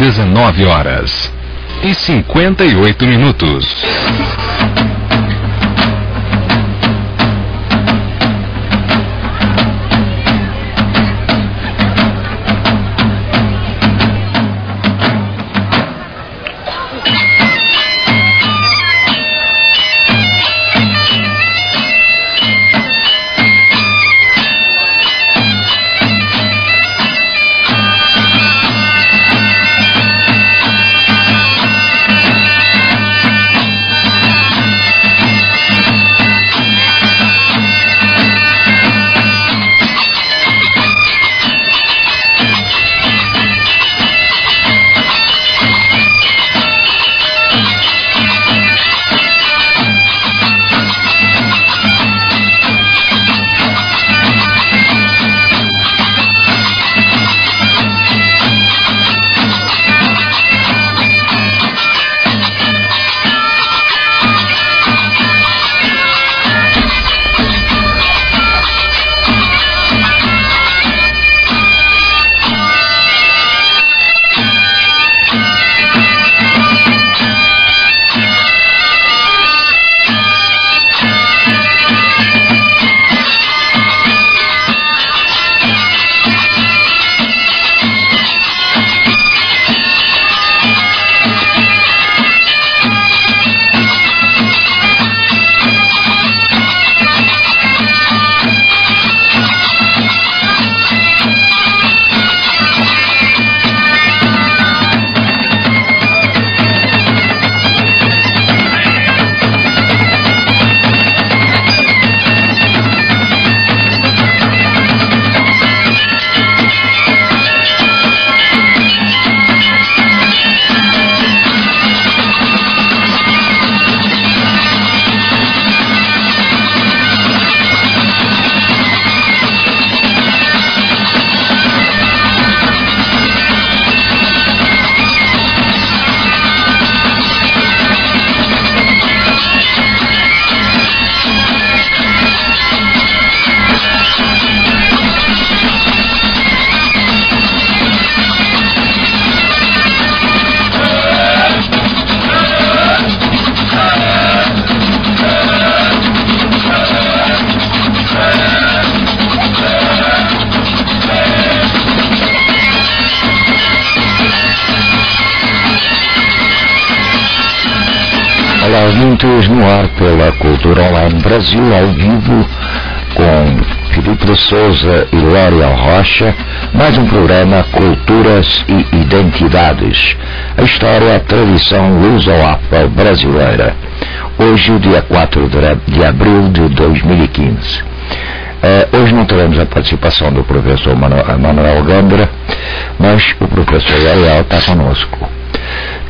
19h58. Olá, ouvintes, no ar pela Cultura Online Brasil, ao vivo, com Filipe de Souza e Lória Rocha, mais um programa Culturas e Identidades, a história, a tradição luso-afro brasileira. Hoje, dia 4 de abril de 2015. Hoje não teremos a participação do professor Manuel Gandra, mas o professor Ariel está conosco.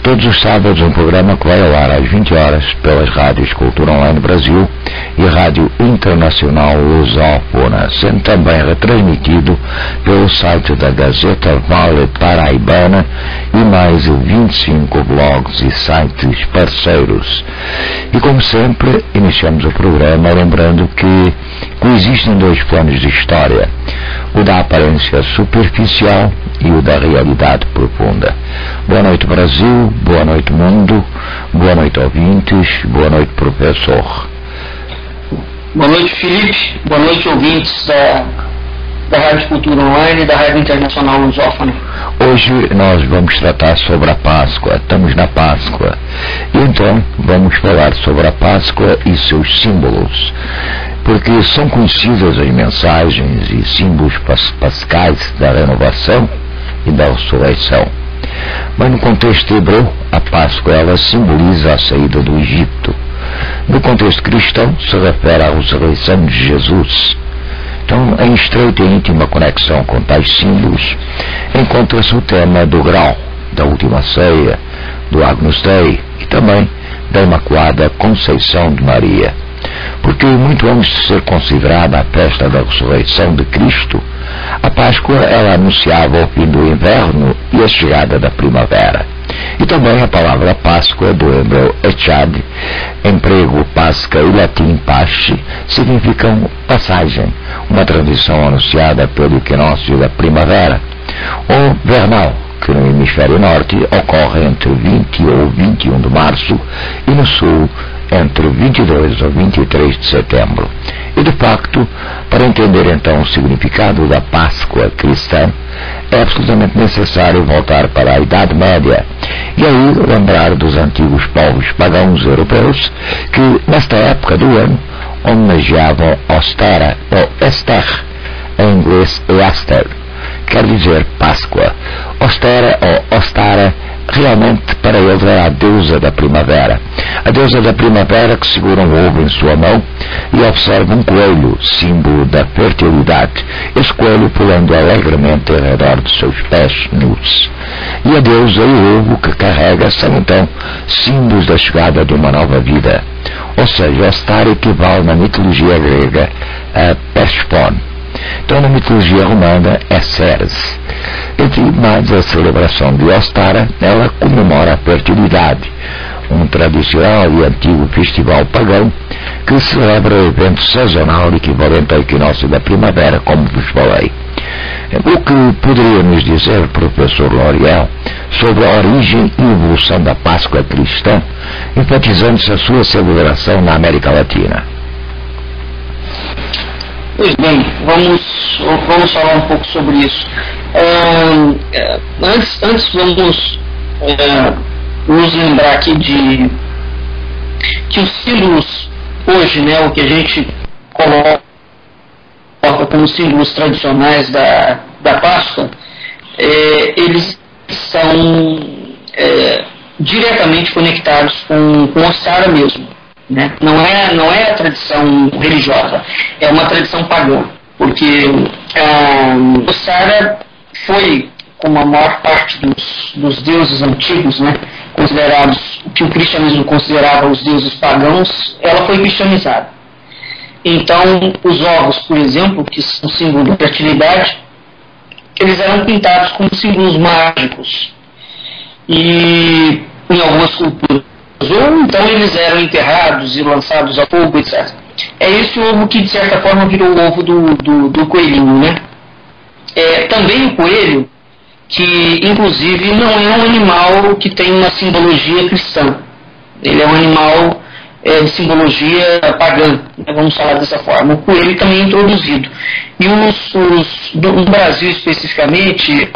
Todos os sábados um programa que vai ao ar às 20 horas pelas rádios Cultura Online Brasil e Rádio Internacional Lusófona, sendo também retransmitido pelo site da Gazeta Vale Paraibana e mais 25 blogs e sites parceiros. E como sempre, iniciamos o programa lembrando que coexistem dois planos de história, o da aparência superficial e o da realidade profunda. Boa noite, Brasil, boa noite, mundo, boa noite, ouvintes, boa noite, professor. Boa noite, Felipe, boa noite, ouvintes da Rádio Cultura Online e da Rádio Internacional Lusófona. Hoje nós vamos tratar sobre a Páscoa, estamos na Páscoa, e então vamos falar sobre a Páscoa e seus símbolos, porque são conhecidas as mensagens e símbolos pascais da renovação e da ressurreição. Mas no contexto hebreu, a Páscoa ela simboliza a saída do Egito. No contexto cristão, se refere à ressurreição de Jesus. Então, em estreita e íntima conexão com tais símbolos, encontra-se o tema do grau, da última ceia, do Agnus Dei e também da Imaculada Conceição de Maria. Porque muito antes de ser considerada a festa da ressurreição de Cristo, a Páscoa ela anunciava o fim do inverno e a chegada da primavera. E também a palavra Páscoa, do hebreu Echad, emprego Pasca e latim Pasche, significam passagem, uma transição anunciada pelo equinócio da primavera, ou vernal, que no hemisfério norte ocorre entre 20 ou 21 de março e no sul entre 22 ou 23 de setembro. E de facto, para entender então o significado da Páscoa cristã, é absolutamente necessário voltar para a Idade Média e aí lembrar dos antigos povos pagãos europeus que, nesta época do ano, homenageavam Ostara ou Esther, em inglês Easter, quer dizer Páscoa. Ostara ou Ostara realmente para eles era a deusa da primavera. A deusa da primavera que segura um ovo em sua mão e observa um coelho, símbolo da fertilidade, esse coelho pulando alegremente ao redor de seus pés nus. E a deusa e o ovo que carrega são então símbolos da chegada de uma nova vida. Ou seja, Ostara equivale na mitologia grega a Persephone. Então, na mitologia romana é Ceres. Entre mais a celebração de Ostara, ela comemora a fertilidade, um tradicional e antigo festival pagão que celebra o evento sazonal equivalente ao equinócio da primavera, como vos falei. O que poderia nos dizer, professor Loriel, sobre a origem e evolução da Páscoa cristã, enfatizando-se a sua celebração na América Latina? Pois bem, vamos falar um pouco sobre isso. Antes vamos nos lembrar aqui de que os símbolos hoje, né, o que a gente coloca como símbolos tradicionais da Páscoa, eles são diretamente conectados com Ostara mesmo. Né? Não é a tradição religiosa, é uma tradição pagã, porque Ostara foi, como a maior parte dos deuses antigos, né, considerados, o que o cristianismo considerava os deuses pagãos, ela foi cristianizada. Então, os ovos, por exemplo, que são símbolo de fertilidade, eles eram pintados como símbolos mágicos. E em algumas culturas, ou então eles eram enterrados e lançados ao fogo, etc. É esse ovo que, de certa forma, virou o ovo do coelhinho, né? Também o coelho, que, inclusive, não é um animal que tem uma simbologia cristã. Ele é um animal de simbologia pagã, né? Vamos falar dessa forma. O coelho também é introduzido. E no Brasil, especificamente,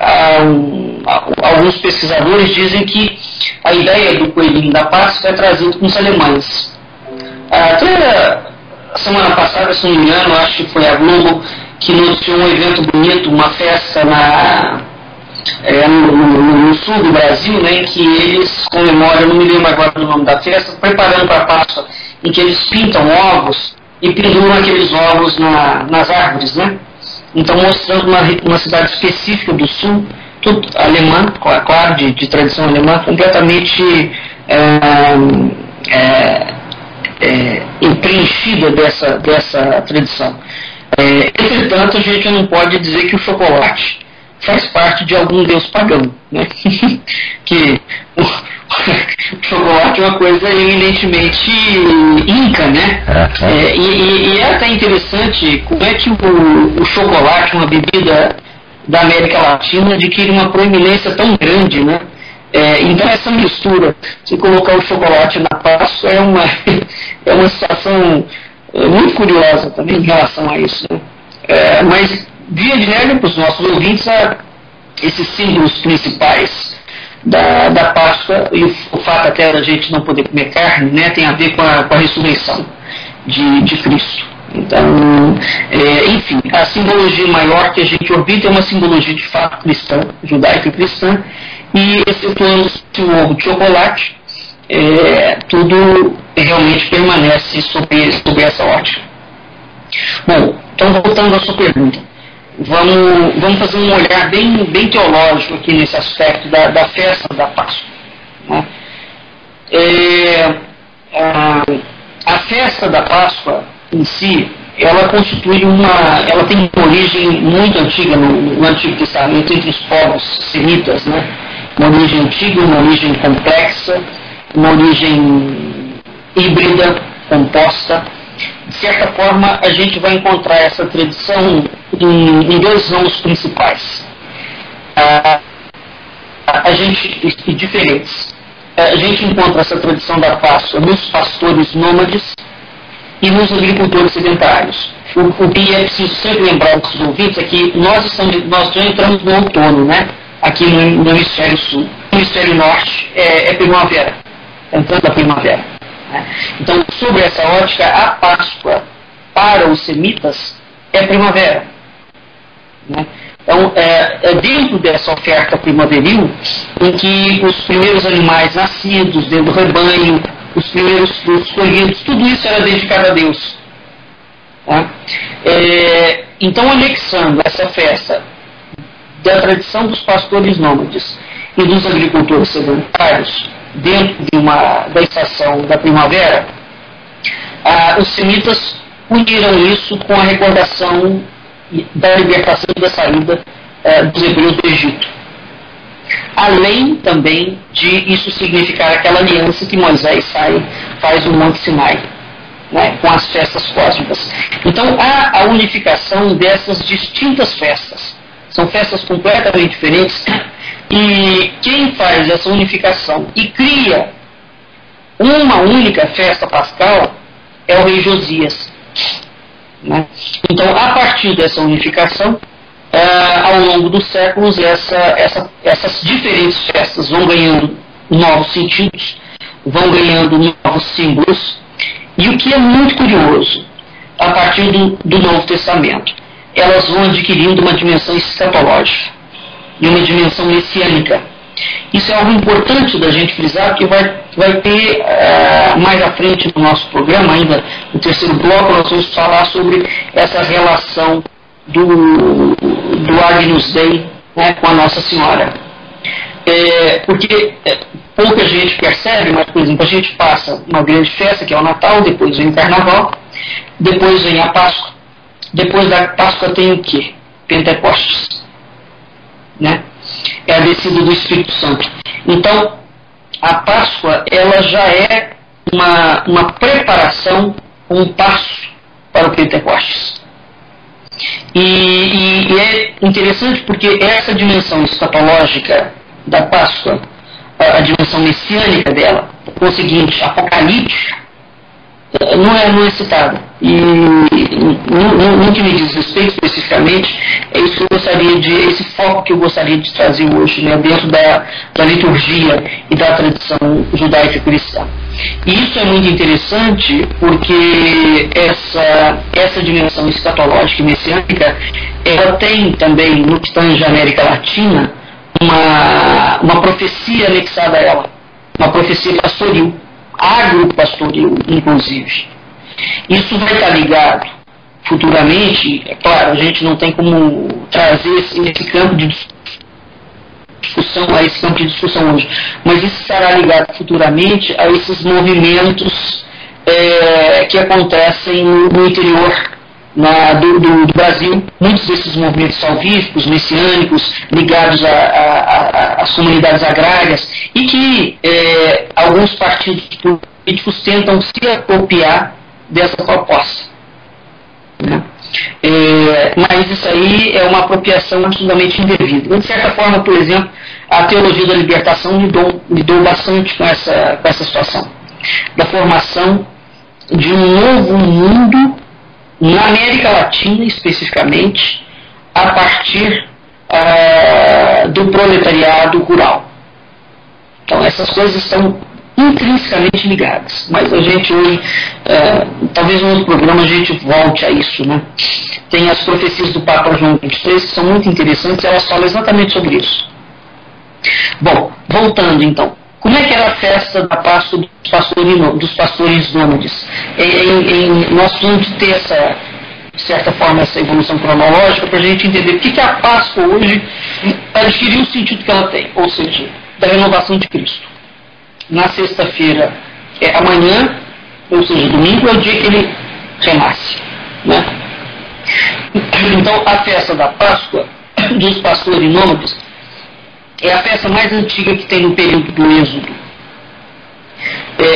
alguns pesquisadores dizem que a ideia do coelhinho da Páscoa é trazida com os alemães. Até a semana passada, se não me engano, acho que foi a Globo que noticiou um evento bonito, uma festa no sul do Brasil, né, em que eles comemoram, não me lembro agora do nome da festa, preparando para a Páscoa, em que eles pintam ovos e penduram aqueles ovos nas árvores, né? Então, mostrando uma cidade específica do sul, tudo alemã, claro, de tradição alemã, completamente preenchida dessa tradição. Entretanto, a gente não pode dizer que o chocolate faz parte de algum deus pagão, né? Que o chocolate é uma coisa eminentemente inca, né? E é até interessante como é que o chocolate, uma bebida da América Latina, adquire uma proeminência tão grande, né? Então essa mistura, se colocar o chocolate na Páscoa, é uma situação muito curiosa também em relação a isso, né? Mas via de regra para os nossos ouvintes, esses símbolos principais da Páscoa e o fato até da gente não poder comer carne, né, tem a ver com a ressurreição de Cristo. Então, enfim, a simbologia maior que a gente orbita é uma simbologia de fato cristã, judaica e cristã, e excetuando o ovo de chocolate, tudo realmente permanece sob essa ótica. Bom, então voltando à sua pergunta, vamos fazer um olhar bem teológico aqui nesse aspecto da festa da Páscoa, né? A festa da Páscoa em si, ela tem uma origem muito antiga no Antigo Testamento entre os povos semitas, né? Uma origem antiga, uma origem complexa, uma origem híbrida, composta. De certa forma, a gente vai encontrar essa tradição em dois ramos principais. e diferentes. A gente encontra essa tradição da Páscoa nos pastores nômades e nos agricultores sedentários. O que é preciso sempre lembrar dos ouvintes é que nós já entramos no outono, né? Aqui no hemisfério sul. No hemisfério norte é primavera, entrando a primavera. Né? Então, sobre essa ótica, a Páscoa para os semitas é primavera. Né? Então, dentro dessa oferta primaveril, em que os primeiros animais nascidos dentro do rebanho, os primeiros frutos colhidos, tudo isso era dedicado a Deus. Tá? Então, anexando essa festa da tradição dos pastores nômades e dos agricultores sedentários dentro da estação da primavera, os semitas uniram isso com a recordação da libertação e da saída dos hebreus do Egito. Além também de isso significar aquela aliança que Moisés faz no Monte Sinai, né, com as festas cósmicas. Então há a unificação dessas distintas festas. São festas completamente diferentes, e quem faz essa unificação e cria uma única festa pascal é o rei Josias. Né? Então, a partir dessa unificação, ao longo dos séculos, essas diferentes festas vão ganhando novos sentidos, vão ganhando novos símbolos, e o que é muito curioso, a partir do Novo Testamento, elas vão adquirindo uma dimensão escatológica e uma dimensão messiânica. Isso é algo importante da gente frisar, porque vai ter mais à frente no nosso programa, ainda no terceiro bloco, nós vamos falar sobre essa relação do Agnus Dei, né, com a Nossa Senhora. Porque pouca gente percebe, mas, por exemplo, a gente passa uma grande festa, que é o Natal, depois vem o Carnaval, depois vem a Páscoa. Depois da Páscoa tem o quê? Pentecostes. Né? É a descida do Espírito Santo. Então, a Páscoa, ela já é uma preparação, um passo para o Pentecostes. E é interessante porque essa dimensão escatológica da Páscoa, a dimensão messiânica dela, o seguinte, apocalíptica, não é citada. E no que me diz respeito especificamente, é isso que eu gostaria esse foco que eu gostaria de trazer hoje, né, dentro da liturgia e da tradição judaica cristã. E isso é muito interessante porque essa dimensão escatológica e messiânica, ela tem também, no que tange a América Latina, uma profecia anexada a ela, uma profecia pastoril, agropastoril, inclusive. Isso vai estar ligado futuramente, é claro, a gente não tem como trazer esse campo de discussão hoje, mas isso estará ligado futuramente a esses movimentos que acontecem no interior do Brasil. Muitos desses movimentos salvíficos, messiânicos, ligados às comunidades agrárias, e que alguns partidos políticos tentam se apropriar dessa proposta. Né? Mas isso aí é uma apropriação absolutamente indevida. De certa forma, por exemplo, a teologia da libertação lidou bastante com essa situação, da formação de um novo mundo na América Latina, especificamente, a partir do proletariado rural. Então, essas coisas estão intrinsecamente ligadas, mas a gente hoje, talvez no outro programa a gente volte a isso, né? Tem as profecias do Papa João XXIII que são muito interessantes, e elas falam exatamente sobre isso. Bom, voltando então, como é que era a festa da Páscoa dos pastores nômades? Nós precisamos ter de certa forma, essa evolução cronológica para a gente entender por que a Páscoa hoje adquiriu o sentido que ela tem, ou seja, da renovação de Cristo. Na sexta-feira é amanhã, ou seja, domingo é o dia que ele renasce. Né? Então, a festa da Páscoa dos pastores nômades é a festa mais antiga que tem no período do Êxodo.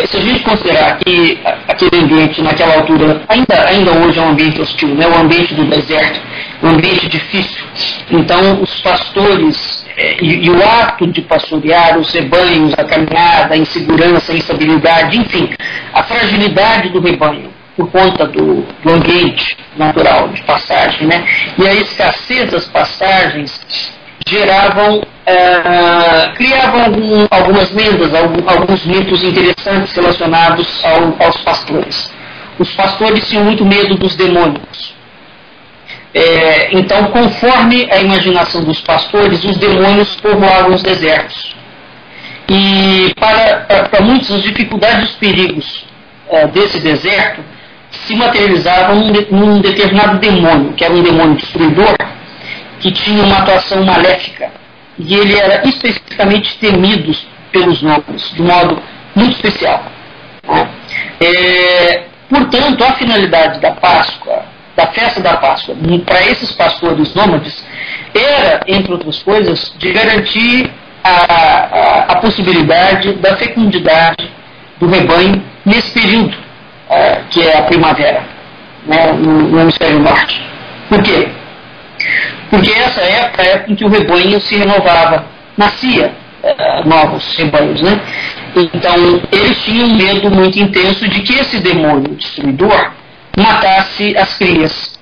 Se a gente considerar que aquele ambiente naquela altura ainda hoje é um ambiente hostil, né? O ambiente do deserto, um ambiente difícil. Então os pastores e o ato de pastorear os rebanhos, a caminhada, a insegurança, a instabilidade, enfim, a fragilidade do rebanho por conta do ambiente natural de passagem, né? E a escassez das pastagens criavam algumas lendas, alguns mitos interessantes relacionados aos pastores. Os pastores tinham muito medo dos demônios. Então, conforme a imaginação dos pastores, os demônios povoavam os desertos. E para muitos, as dificuldades e os perigos desse deserto se materializavam num determinado demônio, que era um demônio destruidor, que tinha uma atuação maléfica. E ele era especificamente temido pelos nobres, de modo muito especial. Portanto, a finalidade da Páscoa, da festa da Páscoa, para esses pastores nômades, era, entre outras coisas, de garantir a possibilidade da fecundidade do rebanho nesse período, que é a primavera, né, no hemisfério norte. Por quê? Porque essa época é a época em que o rebanho se renovava, nascia novos rebanhos, né? Então, eles tinham um medo muito intenso de que esse demônio destruidor matasse as crias.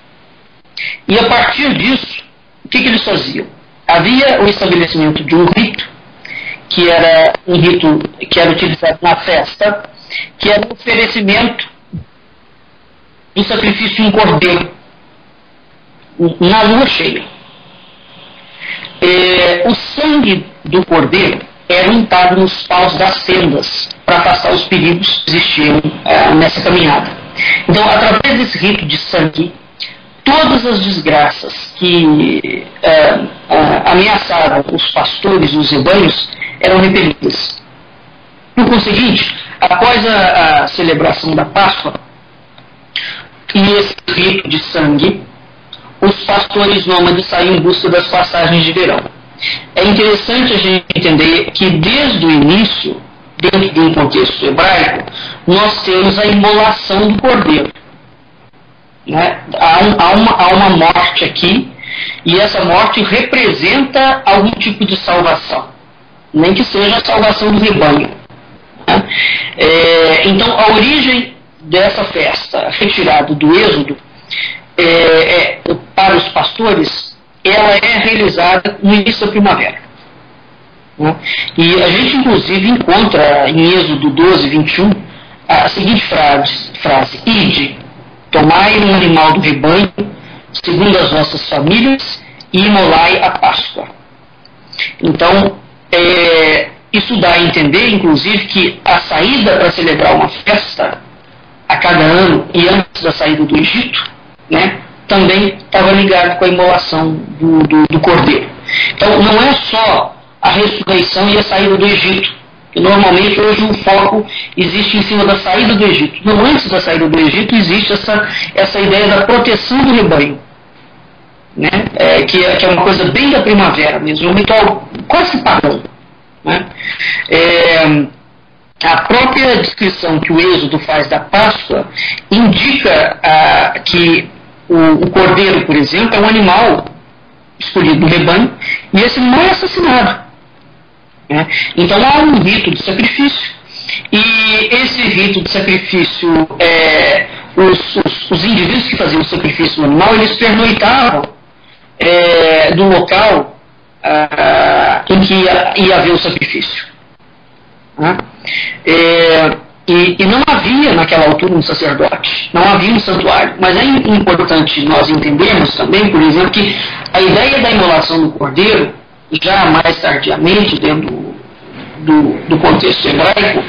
E a partir disso, o que eles faziam? Havia o estabelecimento de um rito, que era um rito que era utilizado na festa, que era o oferecimento do sacrifício de um cordeiro na lua cheia. O sangue do cordeiro era untado nos paus das tendas para afastar os perigos que existiam nessa caminhada. Então, através desse rito de sangue, todas as desgraças que ameaçavam os pastores e os rebanhos eram repelidas. Por conseguinte, após a celebração da Páscoa e esse rito de sangue, os pastores nômades saíam em busca das passagens de verão. É interessante a gente entender que desde o início, dentro de um contexto hebraico, nós temos a imolação do cordeiro. Né? Há uma morte aqui, e essa morte representa algum tipo de salvação, nem que seja a salvação do rebanho. Né? Então, a origem dessa festa, retirada do Êxodo, para os pastores, ela é realizada no início da primavera. Né? E a gente, inclusive, encontra em Êxodo 12, 21, a seguinte frase: Ide, tomai um animal do rebanho, segundo as vossas famílias, e imolai a Páscoa. Então, isso dá a entender, inclusive, que a saída para celebrar uma festa a cada ano e antes da saída do Egito, né, também estava ligado com a imolação do cordeiro. Então, não é só a ressurreição e a saída do Egito, que normalmente hoje o foco existe em cima da saída do Egito. Não, antes da saída do Egito existe essa ideia da proteção do rebanho, né, que é uma coisa bem da primavera mesmo, um ritual quase pagão. Né? A própria descrição que o Êxodo faz da Páscoa indica que o cordeiro, por exemplo, é um animal escolhido do rebanho, e esse animal é assassinado. Né? Então há um rito de sacrifício, e esse rito de sacrifício, os indivíduos que faziam o sacrifício no animal, eles pernoitavam do local em que ia haver o sacrifício. Né? E não havia naquela altura um sacerdote, não havia um santuário. Mas é importante nós entendermos também, por exemplo, que a ideia da imolação do cordeiro, já mais tardiamente, dentro do contexto hebraico,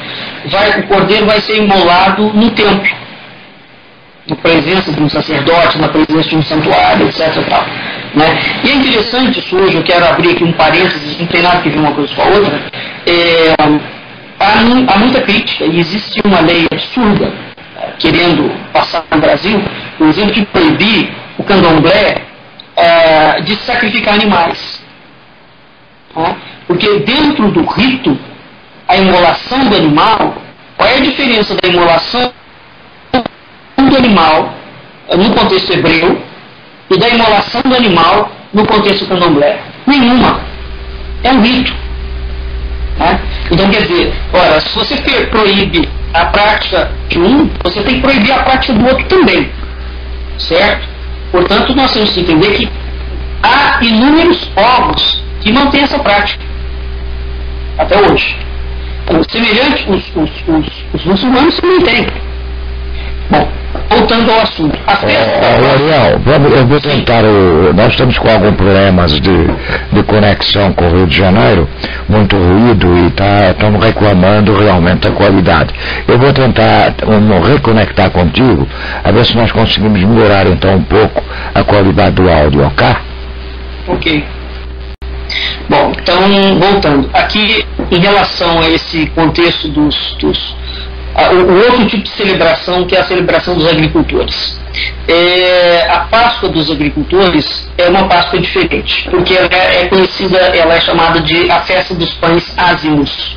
o cordeiro vai ser imolado no templo, na presença de um sacerdote, na presença de um santuário, etc. Tal, né? E é interessante isso hoje, eu quero abrir aqui um parênteses, não tem nada a ver uma coisa com a outra. Há muita crítica, e existe uma lei absurda querendo passar no Brasil, por exemplo, de proibir o candomblé de sacrificar animais. Porque dentro do rito, a imolação do animal, qual é a diferença da imolação do animal no contexto hebreu e da imolação do animal no contexto candomblé? Nenhuma. É um rito. Né? Então, quer dizer, ora, se você proíbe a prática de um, você tem que proibir a prática do outro também. Certo? Portanto, nós temos que entender que há inúmeros povos que mantêm essa prática. Até hoje. Semelhante, os muçulmanos se mantêm. Bom, voltando ao assunto. Ariel, eu vou tentar. Nós estamos com alguns problemas de conexão com o Rio de Janeiro, muito ruído, e estamos reclamando realmente a qualidade. Eu vou tentar reconectar contigo, a ver se nós conseguimos melhorar então um pouco a qualidade do áudio, ok? Ok. Bom, então, voltando. Aqui, em relação a esse contexto o outro tipo de celebração, que é a celebração dos agricultores. A Páscoa dos agricultores é uma Páscoa diferente, porque ela é conhecida, ela é chamada de a festa dos pães ázimos.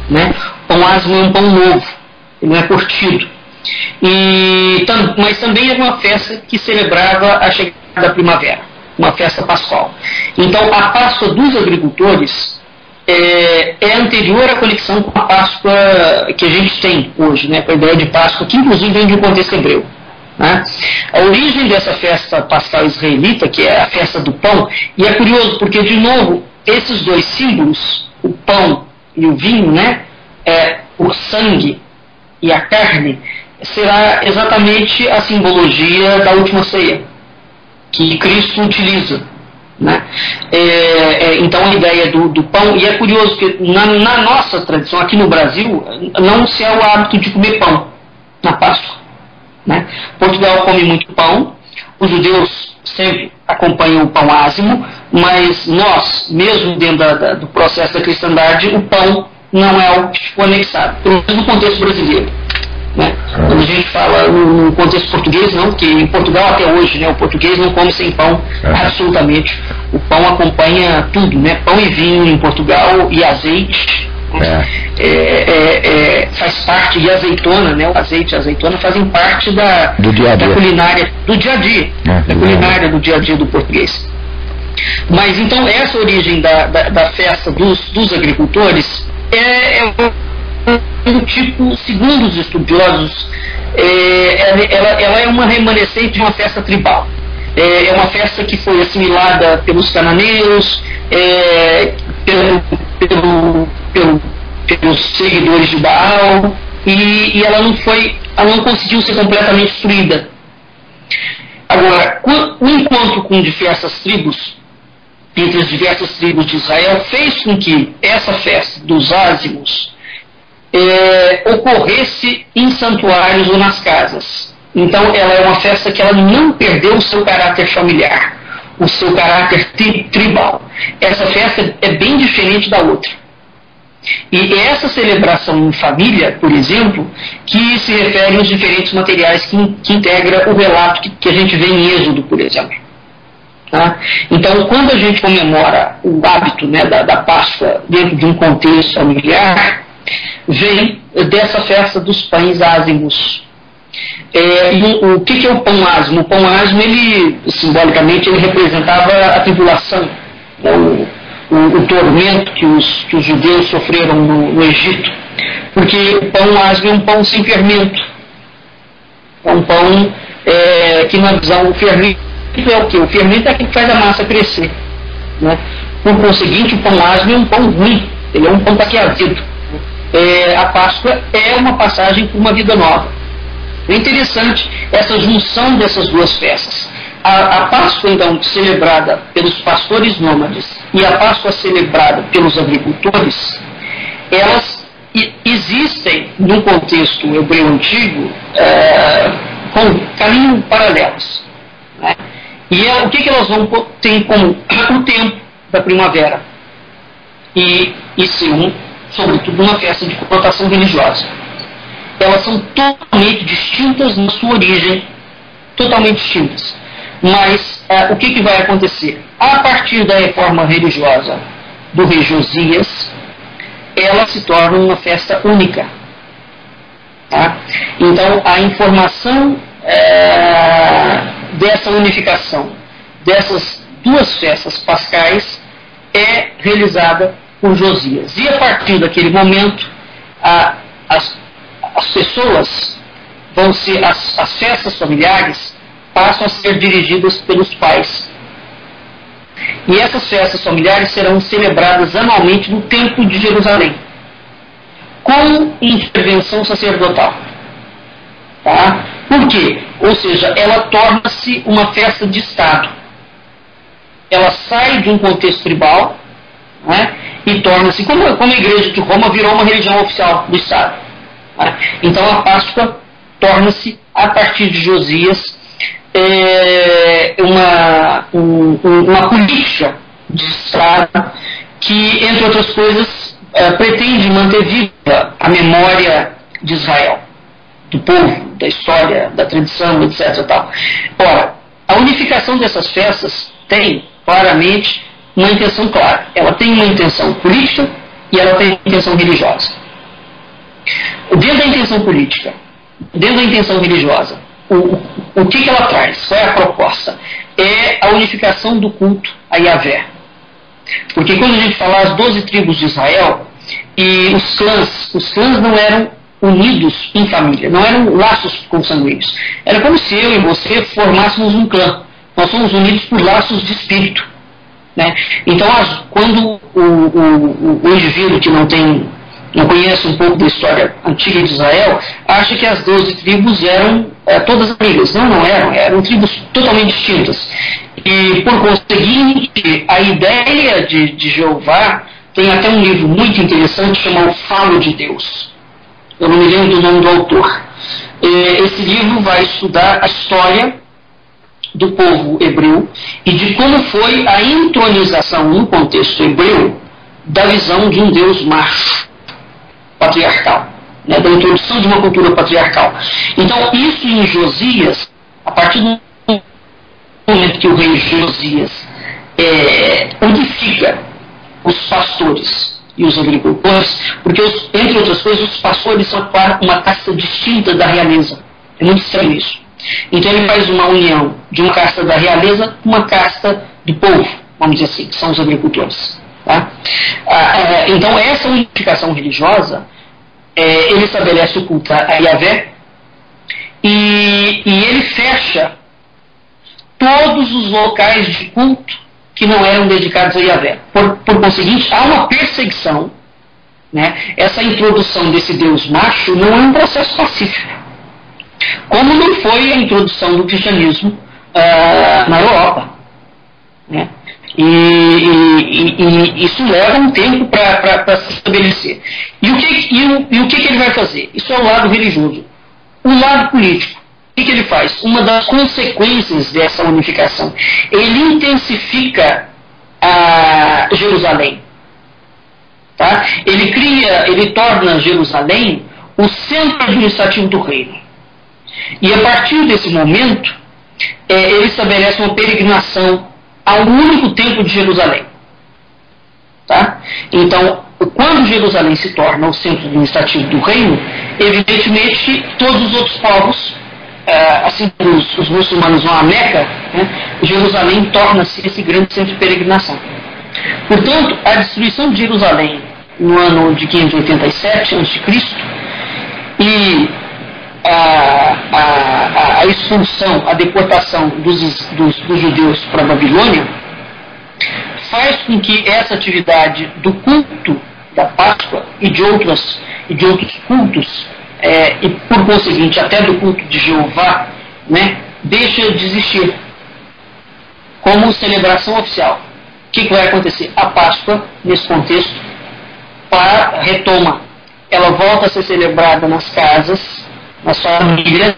Né? Pão ázimo é um pão novo, ele não é curtido. Mas também é uma festa que celebrava a chegada da primavera, uma festa pascual. Então, a Páscoa dos agricultores é anterior à conexão com a Páscoa que a gente tem hoje, né, com a ideia de Páscoa, que inclusive vem de um contexto hebreu. Né? A origem dessa festa pascal israelita, que é a festa do pão, e é curioso porque, de novo, esses dois símbolos, o pão e o vinho, né, o sangue e a carne, será exatamente a simbologia da última ceia, que Cristo utiliza. Né? Então a ideia do pão, e é curioso que na nossa tradição, aqui no Brasil, não se é o hábito de comer pão na Páscoa. Né? Portugal come muito pão, os judeus sempre acompanham o pão ázimo, mas nós, mesmo dentro do processo da cristandade, o pão não é algo que ficou anexado, pelo menos no contexto brasileiro. Né? Quando a gente fala no contexto português, não, porque em Portugal até hoje, né, o português não come sem pão, absolutamente. O pão acompanha tudo, né? Pão e vinho em Portugal, e azeite, faz parte, e azeitona, né? O azeite e a azeitona fazem parte da culinária, do dia a dia, da culinária do dia a dia do português. Mas então essa origem da festa dos agricultores do tipo, segundo os estudiosos, ela é uma remanescente de uma festa tribal. É uma festa que foi assimilada pelos cananeus, pelos seguidores de Baal, e ela não conseguiu ser completamente destruída. Agora, o encontro com diversas tribos, entre as diversas tribos de Israel, fez com que essa festa dos ázimos ocorresse em santuários ou nas casas. Então ela é uma festa que ela não perdeu o seu caráter familiar, o seu caráter tribal. Essa festa é bem diferente da outra. E essa celebração em família, por exemplo, que se refere aos diferentes materiais que integra o relato que a gente vê em Êxodo, por exemplo. Tá? Então, quando a gente comemora o hábito, né, da Páscoa dentro de um contexto familiar, vem dessa festa dos pães ázimos. O que é o pão ázimo? O pão ázimo, simbolicamente, ele representava a tribulação, né, o tormento que os judeus sofreram no Egito, porque o pão ázimo é um pão sem fermento. É um pão que, na visão, o fermento é o quê? O fermento é aquilo que faz a massa crescer. Né? Por conseguinte, o pão ázimo é um pão ruim, ele é um pão taquiazido. A Páscoa é uma passagem por uma vida nova. É interessante essa junção dessas duas festas. A Páscoa, então, celebrada pelos pastores nômades e a Páscoa celebrada pelos agricultores, elas existem no contexto hebreu antigo com caminhos paralelos. Né? E o que elas vão ter em comum? O tempo da primavera e ser sobretudo uma festa de conotação religiosa. Elas são totalmente distintas na sua origem, totalmente distintas. Mas o que vai acontecer? A partir da reforma religiosa do rei Josias, ela se torna uma festa única. Tá? Então, a informação dessa unificação, dessas duas festas pascais, é realizada por Josias. E a partir daquele momento, as pessoas vão ser, as festas familiares passam a ser dirigidas pelos pais. E essas festas familiares serão celebradas anualmente no Templo de Jerusalém, com intervenção sacerdotal. Tá? Por quê? Ou seja, ela torna-se uma festa de Estado. Ela sai de um contexto tribal, né, e torna-se, como a Igreja de Roma virou uma religião oficial do Estado. Né? Então a Páscoa torna-se, a partir de Josias, uma política de Estado que, entre outras coisas, pretende manter viva a memória de Israel, do povo, da história, da tradição, etc. Tal. Ora, a unificação dessas festas tem claramente uma intenção clara. Ela tem uma intenção política e ela tem uma intenção religiosa. Dentro da intenção política, dentro da intenção religiosa, o que ela traz? Qual é a proposta? É a unificação do culto a Yahvé. Porque quando a gente fala as 12 tribos de Israel, e os clãs não eram unidos em família, não eram laços consanguíneos. Era como se eu e você formássemos um clã. Nós somos unidos por laços de espírito. Né? Então, quando o indivíduo que não conhece um pouco da história antiga de Israel, acha que as 12 tribos eram todas amigas. Não eram tribos totalmente distintas. E, por conseguinte, a ideia de Jeová tem até um livro muito interessante chamado Falo de Deus. Eu não me lembro do nome do autor. Esse livro vai estudar a história do povo hebreu e de como foi a entronização no contexto hebreu da visão de um Deus macho, patriarcal, né, da introdução de uma cultura patriarcal. Então, isso em Josias, a partir do momento que o rei Josias unifica os pastores e os agricultores, porque, entre outras coisas, os pastores são uma casta distinta da realeza. É muito estranho isso. Então ele faz uma união de uma casta da realeza com uma casta do povo, vamos dizer assim, que são os agricultores. Tá? Então essa unificação religiosa, ele estabelece o culto a Yahvé e ele fecha todos os locais de culto que não eram dedicados a Yahvé. Por conseguinte, há uma perseguição. Né? Essa introdução desse Deus macho não é um processo pacífico, como não foi a introdução do cristianismo na Europa. Né? E isso leva um tempo para se estabelecer. E o que ele vai fazer? Isso é o lado religioso. O lado político, o que ele faz? Uma das consequências dessa unificação, ele intensifica Jerusalém. Tá? Ele torna Jerusalém o centro administrativo do reino. E a partir desse momento, ele estabelece uma peregrinação ao único templo de Jerusalém. Tá? Então, quando Jerusalém se torna o centro administrativo do reino, evidentemente todos os outros povos, assim como os muçulmanos vão a Meca, né, Jerusalém torna-se esse grande centro de peregrinação. Portanto, a destruição de Jerusalém no ano de 587 a.C. e a expulsão, a deportação dos judeus para a Babilônia faz com que essa atividade do culto da Páscoa e de outros cultos, e por conseguinte até do culto de Jeová, né, deixa de existir como celebração oficial. O que vai acontecer? A Páscoa, nesse contexto, retoma. Ela volta a ser celebrada nas casas, nas famílias,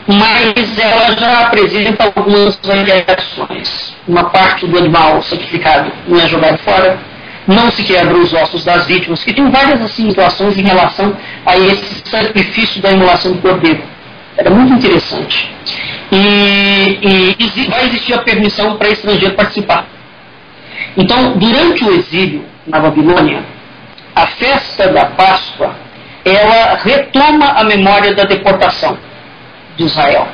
mas ela já apresenta algumas variações. Uma parte do animal sacrificado não é jogado fora, não se quebra os ossos das vítimas, que tem várias assim, situações em relação a esse sacrifício da imolação do cordeiro. Era muito interessante. E vai existir a permissão para estrangeiro participar. Então, durante o exílio na Babilônia, a festa da Páscoa, ela retoma a memória da deportação de Israel,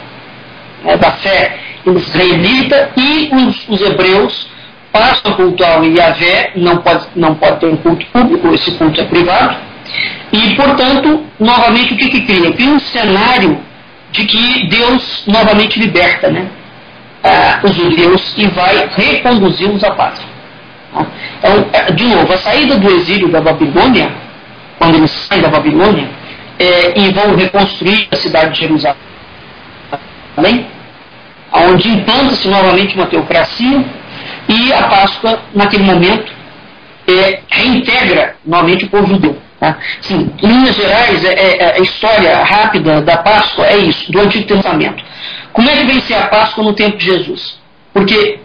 né, da fé israelita, e os hebreus Páscoa cultual e Yahvé não pode ter um culto público, esse culto é privado. E, portanto, novamente, o que cria? Cria um cenário de que Deus novamente liberta, né, os judeus e vai reconduzi-los à pátria. Então, de novo, a saída do exílio da Babilônia, quando eles saem da Babilônia, e vão reconstruir a cidade de Jerusalém, onde implanta-se novamente uma teocracia, e a Páscoa, naquele momento, reintegra novamente o povo judeu. Tá? Sim, em linhas gerais, a história rápida da Páscoa é isso, do Antigo Testamento. Como é que vem ser a Páscoa no tempo de Jesus? Porque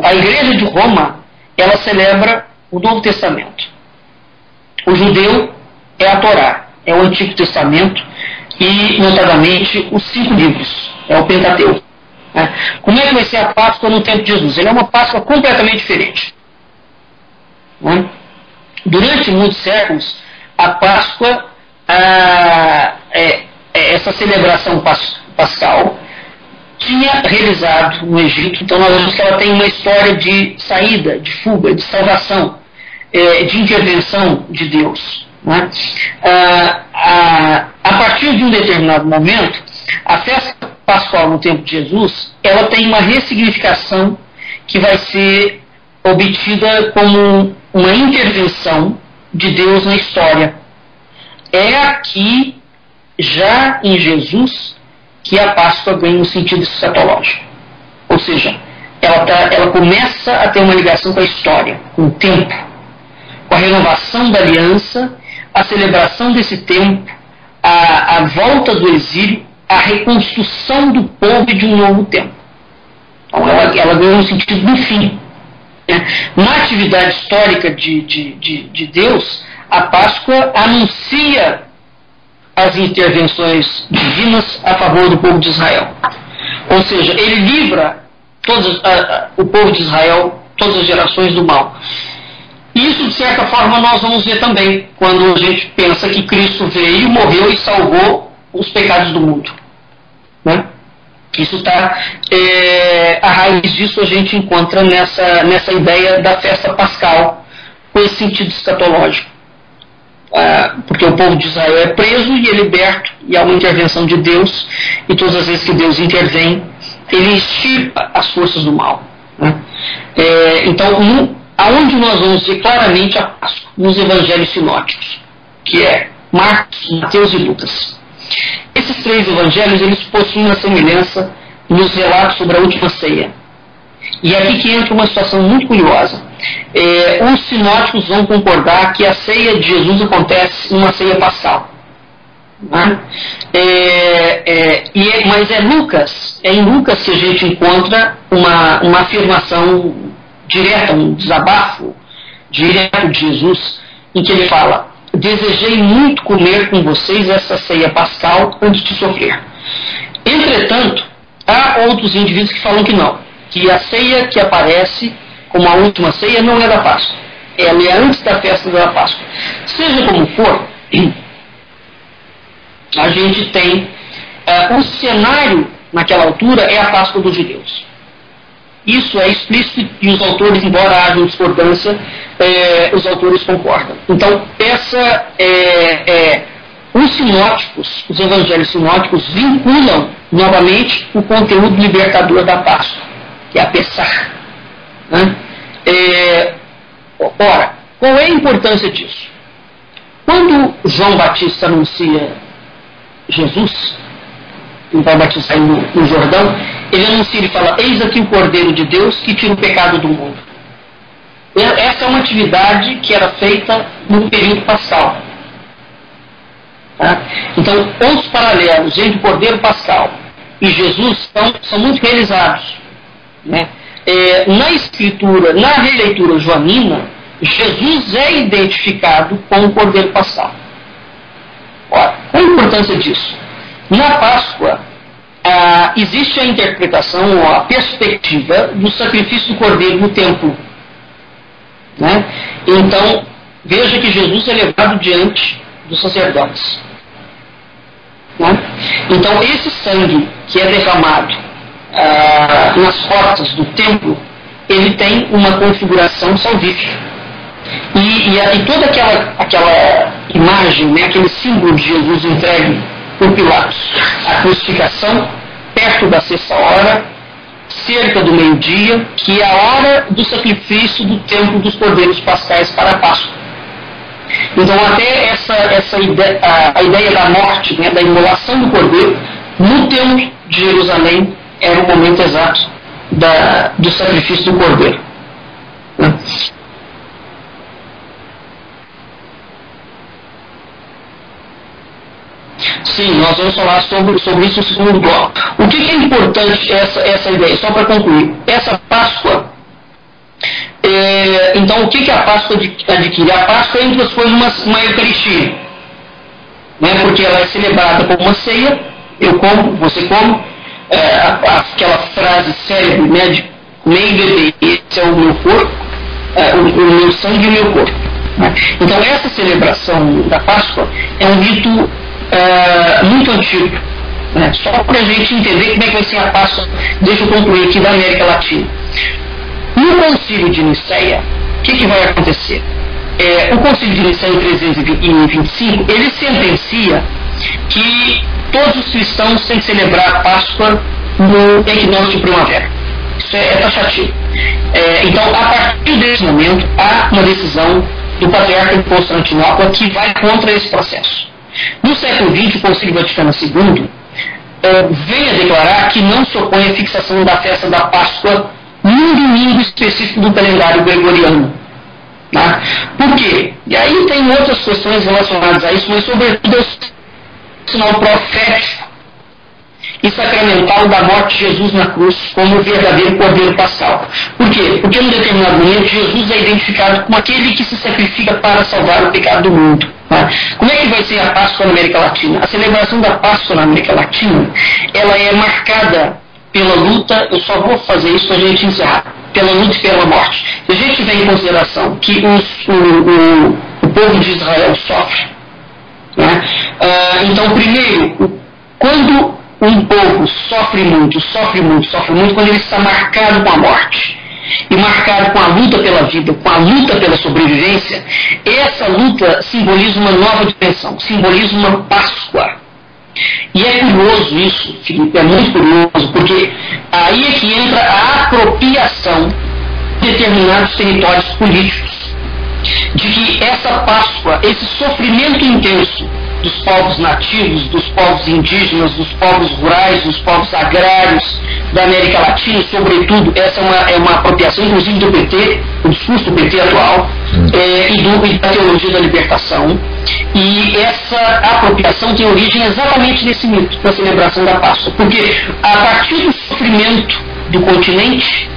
a Igreja de Roma, ela celebra o Novo Testamento. O judeu é a Torá, é o Antigo Testamento e, notadamente, os 5 livros, é o Pentateuco. Né? Como é que vai ser a Páscoa no tempo de Jesus? Ele é uma Páscoa completamente diferente. Né? Durante muitos séculos, a Páscoa, essa celebração pascal, tinha realizado no Egito. Então nós vemos que ela tem uma história de saída, de fuga, de salvação, de intervenção de Deus. Né? A partir de um determinado momento, a festa pascual no tempo de Jesus, ela tem uma ressignificação que vai ser obtida como uma intervenção de Deus na história. É aqui, já em Jesus, que a Páscoa ganha um sentido escatológico. Ou seja, ela começa a ter uma ligação com a história, com o tempo, com a renovação da aliança, a celebração desse tempo, a volta do exílio, a reconstrução do povo de um novo tempo. Então ela ganha um sentido no fim. Na atividade histórica de Deus, a Páscoa anuncia as intervenções divinas a favor do povo de Israel. Ou seja, ele livra o povo de Israel, todas as gerações, do mal. Isso, de certa forma, nós vamos ver também, quando a gente pensa que Cristo veio, morreu e salvou os pecados do mundo. Né? Isso está, a raiz disso a gente encontra nessa ideia da festa pascal, com esse sentido escatológico. Porque o povo de Israel é preso e é liberto, e há uma intervenção de Deus, e todas as vezes que Deus intervém, ele extirpa as forças do mal. Né? Então, aonde nós vamos ver claramente a Páscoa? Nos evangelhos sinóticos, que é Marcos, Mateus e Lucas. Esses 3 evangelhos, eles possuem uma semelhança nos relatos sobre a última ceia. E é aqui que entra uma situação muito curiosa. Os sinóticos vão concordar que a ceia de Jesus acontece numa ceia pascal. Né? Mas é em Lucas que a gente encontra uma afirmação direta, um desabafo direto de Jesus, em que ele fala: desejei muito comer com vocês essa ceia pascal antes de sofrer. Entretanto, há outros indivíduos que falam que não, que a ceia que aparece como a última ceia não é da Páscoa, ela é antes da festa da Páscoa. Seja como for, a gente tem o cenário naquela altura é a Páscoa dos judeus. Isso é explícito e os autores, embora haja discordância, os autores concordam. Então, os sinóticos, os evangelhos sinóticos, vinculam novamente o conteúdo libertador da Páscoa, que é a Pessah. Né? Ora, qual é a importância disso? Quando João Batista anuncia Jesus, ele vai batizar no Jordão, ele anuncia e fala: eis aqui o Cordeiro de Deus que tira o pecado do mundo. Essa é uma atividade que era feita no período pascal. Tá? Então, os paralelos entre o Cordeiro pascal e Jesus são muito realizados. Né? Na escritura, na releitura joanina, Jesus é identificado com o Cordeiro pascal. Ora, qual a importância disso? Na Páscoa, existe a interpretação ou a perspectiva do sacrifício do Cordeiro no templo. Né? Então, veja que Jesus é levado diante dos sacerdotes. Né? Então, esse sangue que é derramado nas portas do templo ele tem uma configuração salvífica. E toda aquela imagem, né, aquele símbolo de Jesus entregue por Pilatos, a crucificação, perto da 6ª hora, cerca do meio-dia, que é a hora do sacrifício do templo dos cordeiros pascais para a Páscoa. Então até essa ideia, a ideia da morte, né, da imolação do cordeiro, no templo de Jerusalém, era o momento exato do sacrifício do cordeiro. Né? Sim, nós vamos falar sobre isso no segundo bloco. O que é importante essa ideia? Só para concluir, essa Páscoa, então o que a Páscoa adquire? A Páscoa é, entre as coisas, uma Eucaristia, né? Porque ela é celebrada como uma ceia, eu como, você come, aquela frase célebre, né, de comer e beber, esse é o meu corpo, o meu sangue e o meu corpo. Né? Então essa celebração da Páscoa é um rito muito antigo, né? Só para a gente entender como é que vai ser a Páscoa, deixa eu concluir aqui, da América Latina. No Concílio de Nicéia, o que vai acontecer? O Concílio de Nicéia em 325, ele sentencia que todos os cristãos têm que celebrar a Páscoa no equinócio de primavera. Isso é taxativo. Então, a partir desse momento, há uma decisão do Patriarca de Constantinopla que vai contra esse processo. No século XX, o Concílio Vaticano II vem a declarar que não se opõe à fixação da festa da Páscoa num domingo específico do calendário gregoriano. Tá? Por quê? E aí tem outras questões relacionadas a isso, mas sobretudo o sinal profético e sacramental da morte de Jesus na cruz como o verdadeiro Cordeiro Pascal. Por quê? Porque em um determinado momento Jesus é identificado como aquele que se sacrifica para salvar o pecado do mundo. Tá? Como é que vai ser a Páscoa na América Latina? A celebração da Páscoa na América Latina, ela é marcada pela luta, eu só vou fazer isso para a gente encerrar, pela luta e pela morte. Se a gente tiver em consideração que o povo de Israel sofre, né? Então, primeiro, quando um povo sofre muito, quando ele está marcado com a morte, e marcado com a luta pela vida, com a luta pela sobrevivência, essa luta simboliza uma nova dimensão, simboliza uma Páscoa. E é curioso isso, Felipe, é muito curioso, porque aí é que entra a apropriação de determinados territórios políticos, de que essa Páscoa, esse sofrimento intenso dos povos nativos, dos povos indígenas, dos povos rurais, dos povos agrários da América Latina, e sobretudo, essa é uma apropriação, inclusive do PT, o discurso do PT atual, e da teologia da libertação. E essa apropriação tem origem exatamente nesse mito da celebração da Páscoa, porque a partir do sofrimento do continente,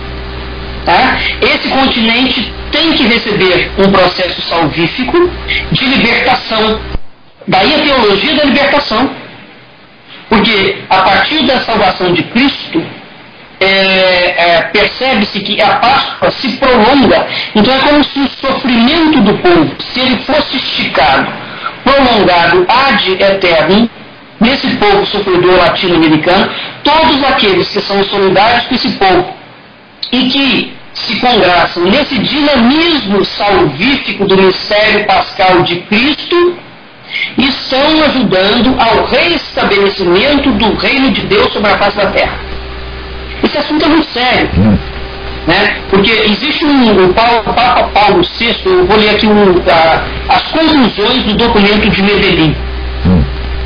tá, esse continente tem que receber um processo salvífico de libertação. Daí a teologia da libertação, porque a partir da salvação de Cristo, percebe-se que a Páscoa se prolonga. Então é como se o sofrimento do povo, se ele fosse esticado, prolongado ad eternum, nesse povo sofredor latino-americano, todos aqueles que são solidários com esse povo e que se congraçam nesse dinamismo salvífico do mistério pascal de Cristo, estão ajudando ao reestabelecimento do reino de Deus sobre a face da terra. Esse assunto é muito sério, né? Porque existe o Papa Paulo VI, eu vou ler aqui as conclusões do documento de Medellín,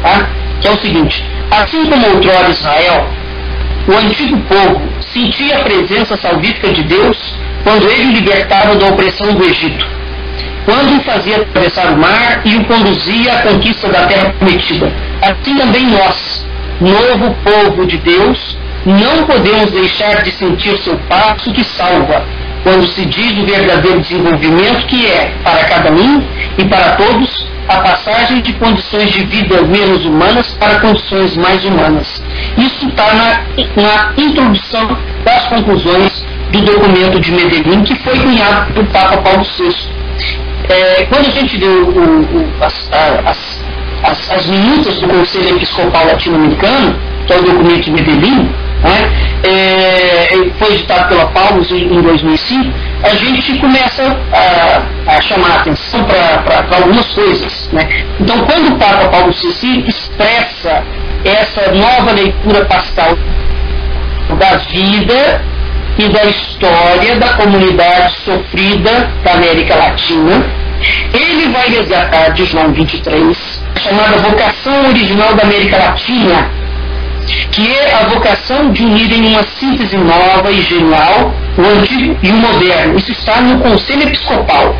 tá? Que é o seguinte: assim como outrora Israel, o antigo povo sentia a presença salvífica de Deus quando ele o libertava da opressão do Egito, quando o fazia atravessar o mar e o conduzia à conquista da terra prometida. Assim também nós, novo povo de Deus, não podemos deixar de sentir seu passo que salva, quando se diz do verdadeiro desenvolvimento que é, para cada um e para todos, a passagem de condições de vida menos humanas para condições mais humanas. Isso está na introdução das conclusões do documento de Medellín, que foi cunhado pelo Papa Paulo VI. Quando a gente deu as minutas do Conselho Episcopal Latino-Americano, que é o documento de Medellín, né, foi editado pela Paulus em 2005, a gente começa a chamar a atenção para algumas coisas, né? Então, quando o Papa Paulo VI expressa essa nova leitura pascal da vida e da história da comunidade sofrida da América Latina, ele vai resgatar de João 23 a chamada vocação original da América Latina, que é a vocação de unir em uma síntese nova e genial o antigo e o moderno. Isso está no Conselho Episcopal.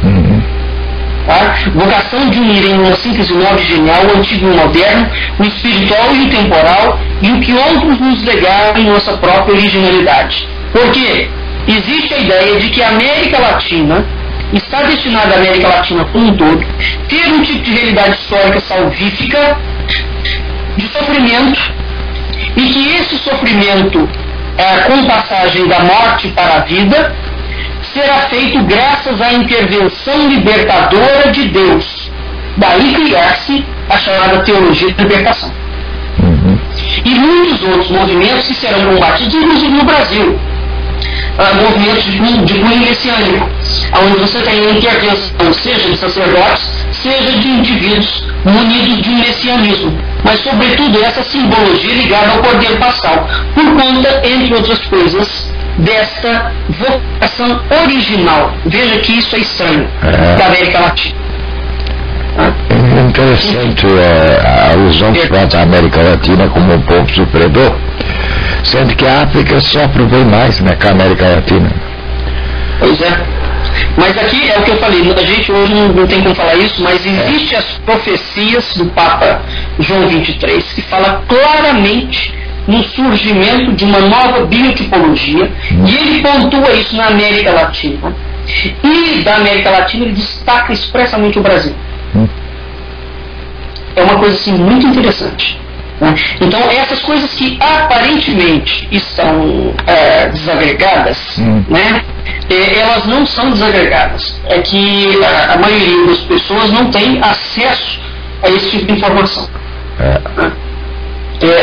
Tá? Vocação de unir em uma síntese nova e genial o antigo e o moderno, o espiritual e o temporal, e o que outros nos legaram em nossa própria originalidade. Porque existe a ideia de que a América Latina está destinada à América Latina como um todo ter um tipo de realidade histórica salvífica de sofrimento, e que esse sofrimento, com passagem da morte para a vida, será feito graças à intervenção libertadora de Deus. Daí criar-se a chamada teologia de libertação. E muitos outros movimentos que serão combatidos, inclusive no Brasil. Movimentos de cunho messiânico, onde você tem a intervenção, seja de sacerdotes, seja de indivíduos munidos de um messianismo, mas sobretudo essa simbologia ligada ao Cordeiro Pascal, por conta, entre outras coisas, desta vocação original. Veja que isso é estranho da América Latina. É interessante a alusão que faz à América Latina como um povo sofredor, sendo que a África sofre bem mais, né, que a América Latina. Pois é. Mas aqui é o que eu falei, a gente hoje não tem como falar isso, mas existem as profecias do Papa João 23, que fala claramente no surgimento de uma nova biotipologia, e ele pontua isso na América Latina. E da América Latina ele destaca expressamente o Brasil. É uma coisa assim muito interessante. Então, essas coisas que aparentemente estão desagregadas, né, elas não são desagregadas. É que a maioria das pessoas não tem acesso a esse tipo de informação.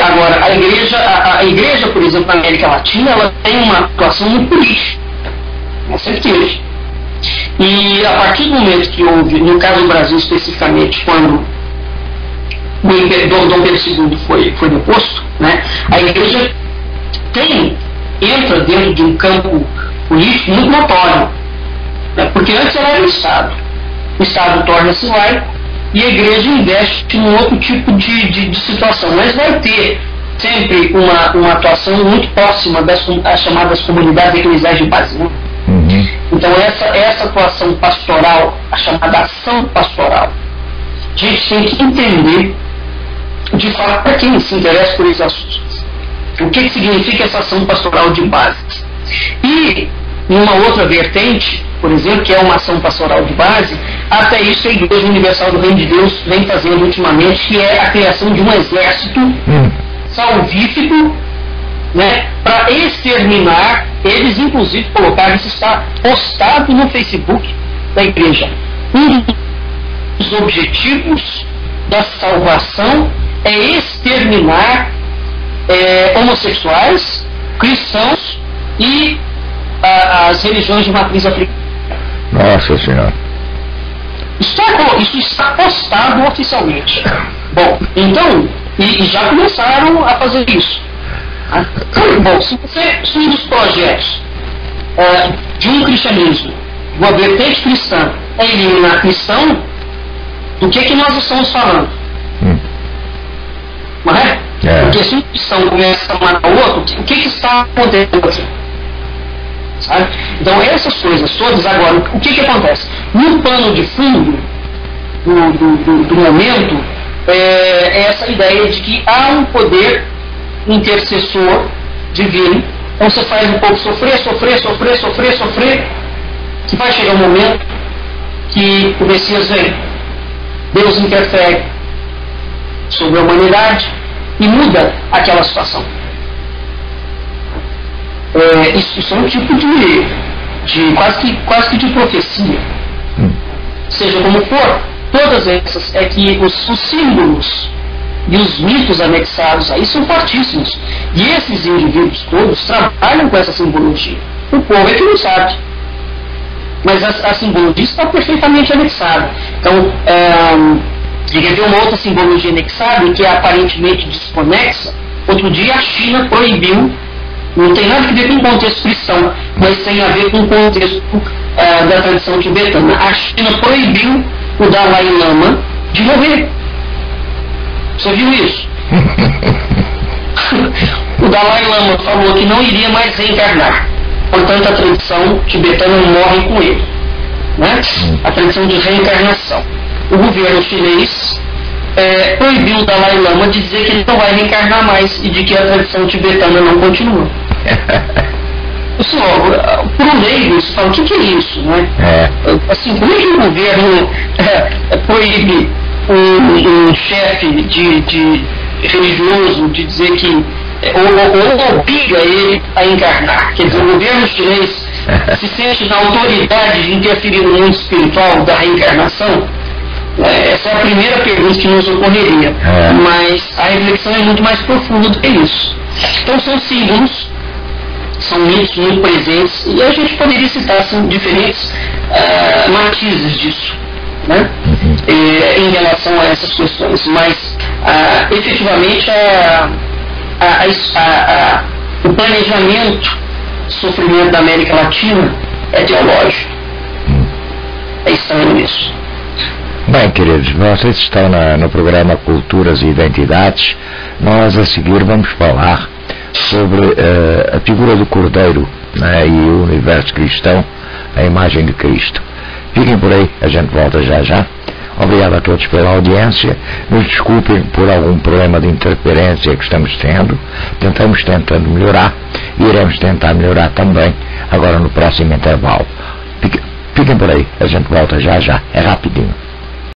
Agora, a igreja, por exemplo, na América Latina, ela tem uma atuação muito política. Sempre teve. E a partir do momento que houve, no caso do Brasil especificamente, quando o Dom Pedro II foi deposto, né, a igreja entra dentro de um campo político muito notório, né, porque antes ela era o Estado torna-se laico e a igreja investe num outro tipo de situação, mas vai ter sempre uma atuação muito próxima das chamadas comunidades eclesiais de base, né? Então essa atuação pastoral, a chamada ação pastoral, a gente tem que entender de fato para quem se interessa por esses assuntos. O que significa essa ação pastoral de base? E numa outra vertente, por exemplo, que é uma ação pastoral de base, até isso a Igreja Universal do Reino de Deus vem fazendo ultimamente, que é a criação de um exército salvífico, né, para exterminar. Eles inclusive colocaram, isso está postado no Facebook da igreja. Um dos objetivos da salvação é exterminar homossexuais, cristãos e as religiões de matriz africana. Nossa Senhora. Isso está postado oficialmente. Bom, então, e já começaram a fazer isso. Bom, se um dos projetos de um cristianismo, de uma vertente cristã, é eliminar cristão, do que nós estamos falando? Não é? Porque se um cristão começa a matar o outro, o que está acontecendo aqui? Sabe? Então essas coisas todas, agora, o que acontece? No pano de fundo do momento, é essa ideia de que há um poder intercessor divino, então você faz o povo sofrer, que vai chegar um momento que o Messias vem, Deus interfere sobre a humanidade e muda aquela situação. Isso é um tipo de quase que de profecia. Seja como for, todas essas é que os símbolos e os mitos anexados aí são fortíssimos. E esses indivíduos todos trabalham com essa simbologia. O povo é que não sabe. Mas a simbologia está perfeitamente anexada. Então, e quer ver uma outra simbologia anexada, que é aparentemente desconexa? Outro dia a China proibiu, não tem nada a ver com o contexto cristão, mas tem a ver com o contexto da tradição tibetana. A China proibiu o Dalai Lama de morrer. Você viu isso? O Dalai Lama falou que não iria mais reencarnar. Portanto, a tradição tibetana morre com ele, né? A tradição de reencarnação. O governo chinês proibiu o Dalai Lama de dizer que ele não vai reencarnar mais e de que a tradição tibetana não continua. Por um leigo, você fala, o que é isso, né? Assim, como é que o governo proíbe um chefe de religioso de dizer que ou obriga ele a encarnar? Quer dizer, o governo chinês se sente na autoridade de interferir no mundo espiritual da reencarnação? Essa é a primeira pergunta que nos ocorreria. Mas a reflexão é muito mais profunda do que isso. Então são símbolos, são mitos muito presentes, e a gente poderia citar diferentes matizes disso, né? Em relação a essas questões. Mas efetivamente o planejamento do sofrimento da América Latina é teológico. É estranho isso. Bem, queridos, vocês estão no programa Culturas e Identidades. Nós a seguir vamos falar sobre a figura do Cordeiro, né, e o universo cristão, a imagem de Cristo. Fiquem por aí, a gente volta já já. Obrigado a todos pela audiência. Nos desculpem por algum problema de interferência que estamos tendo. Tentando melhorar e iremos tentar melhorar também agora no próximo intervalo. Fiquem por aí, a gente volta já já. É rapidinho.